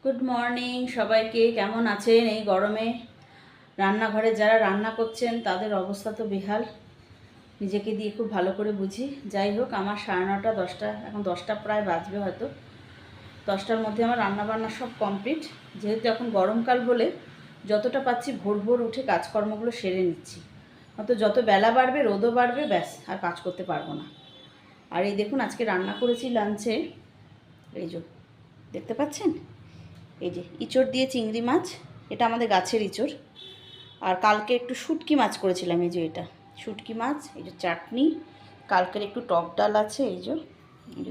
Good morning সবাইকে। কেমন আছেন এই গরমে? রান্নাঘরে যারা রান্না করছেন তাদের অবস্থা তো বেহাল, নিজেকে দিয়ে খুব ভালো করে বুঝি। যাই হোক, আমার 9:30 10টা, এখন 10টা প্রায় বাজবে হয়তো। 10টার মধ্যে আমার রান্নাবান্না সব কমপ্লিট। যেহেতু এখন গরমকাল বলে যতটা পাচ্ছি ভোর ভোর উঠে কাজকর্মগুলো সেরে নিচ্ছি। অত যত বেলা বাড়বে, রোদও বাড়বে, ব্যাস আর কাজ করতে পারবো না। আর এই দেখুন, আজকে রান্না করেছি লাঞ্চে, এই যে দেখতে পাচ্ছেন, এই যে ইঁচড় দিয়ে চিংড়ি মাছ। এটা আমাদের গাছের ইঁচড়। আর কালকে একটু শুটকি মাছ করেছিলাম, এই যে এটা শুটকি মাছ, এই যে চাটনি, কালকের একটু টক ডাল আছে, এই যে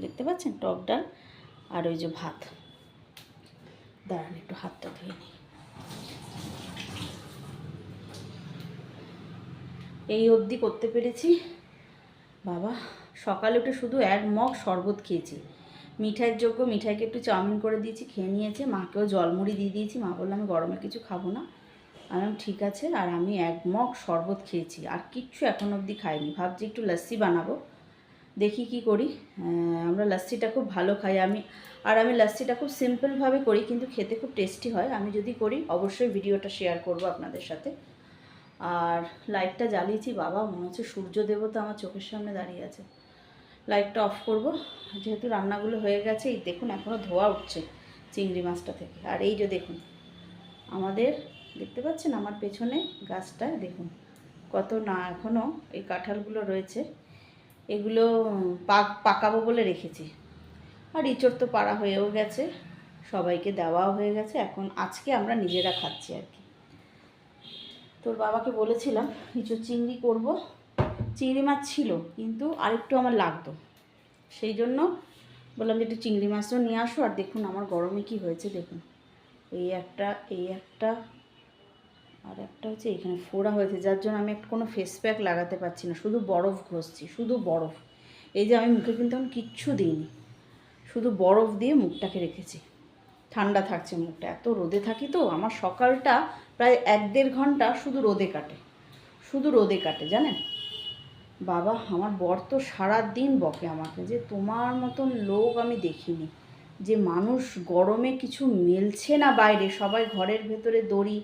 দেখতে পাচ্ছেন টক ডাল, আর ওই যে ভাত। দাঁড়ান একটু হাতটা ধুয়ে নিই। এই অবধি করতে পেরেছি বাবা। সকালে উঠে শুধু 1 মগ শরবত খেয়েছি। মিঠাইয়ের যোগ্য মিঠাইকে একটু চাউমিন করে দিয়েছি, খেয়ে নিয়েছে। মাকেও জলমুড়ি দিয়ে দিয়েছি। মা বললাম আমি গরমে কিছু খাবো না। আমি ঠিক আছে। আর আমি 1 মগ শরবত খেয়েছি, আর কিচ্ছু এখন অবধি খাইনি। ভাবছি একটু লস্যি বানাবো, দেখি কি করি। আমরা লস্যিটা খুব ভালো খাই। আমি লস্যিটা খুব সিম্পলভাবে করি, কিন্তু খেতে খুব টেস্টি হয়। আমি যদি করি অবশ্যই ভিডিওটা শেয়ার করব আপনাদের সাথে। আর লাইটটা জ্বালিয়েছি বাবা, মনে হচ্ছে সূর্য দেবতা আমার চোখের সামনে দাঁড়িয়ে আছে। লাইটটা অফ করব, যেহেতু রান্নাগুলো হয়ে গেছে। এই দেখুন এখনও ধোয়া উঠছে চিংড়ি মাছটা থেকে। আর এই যে দেখুন আমাদের, দেখতে পাচ্ছেন আমার পেছনে গাছটায় দেখুন কত না এখনও এই কাঁঠালগুলো রয়েছে। এগুলো পাকাবো বলে রেখেছি। আর ইঁচড় তো পাড়া হয়েও গেছে, সবাইকে দেওয়াও হয়ে গেছে। এখন আজকে আমরা নিজেরা খাচ্ছি আর কি। তোর বাবাকে বলেছিলাম ইঁচড় চিংড়ি করব। চিংড়ি মাছ ছিল কিন্তু আরেকটু আমার লাগতো, সেই জন্য বললাম যে একটু চিংড়ি মাছও নিয়ে আসো। আর দেখুন আমার গরমে কি হয়েছে দেখুন, এই একটা আর একটা হচ্ছে এখানে ফোড়া হয়েছে, যার জন্য আমি একটা কোনো ফেস প্যাক লাগাতে পারছি না, শুধু বরফ ঘষছি, শুধু বরফ। এই যে আমি মুখে কিন্তু এখন কিচ্ছু দিইনি, শুধু বরফ দিয়ে মুখটাকে রেখেছি, ঠান্ডা থাকছে মুখটা। এত রোদে থাকি তো, আমার সকালটা প্রায় 1-1.5 ঘন্টা শুধু রোদে কাটে, শুধু রোদে কাটে জানেন বাবা। আমার বর তো সারাদিন বকে আমাকে যে তোমার মতন লোক আমি দেখিনি, যে মানুষ গরমে কিছু মেলছে না বাইরে, সবাই ঘরের ভেতরে দড়ি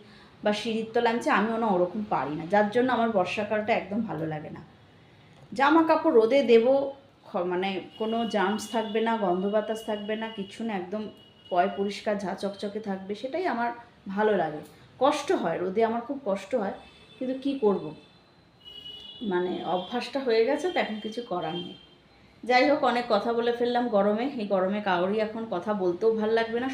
বা সিঁড়ির তলা আনছে, আমিও না ওরকম পারি না। যার জন্য আমার বর্ষাকালটা একদম ভালো লাগে না। জামা কাপড় রোদে দেবো, মানে কোনো জার্মস থাকবে না, গন্ধ বাতাস থাকবে না, কিছু না, একদম পয় পরিষ্কার ঝা চকচকে থাকবে, সেটাই আমার ভালো লাগে। কষ্ট হয় রোদে, আমার খুব কষ্ট হয়, কিন্তু কি করব, মানে অভ্যাসটা হয়ে গেছে তো, এখন কিছু করার নেই। যাই হোক, অনেক কথা বলে ফেললাম গরমে। এই গরমে কাউরই এখন কথা বলতেও ভাল লাগবে না।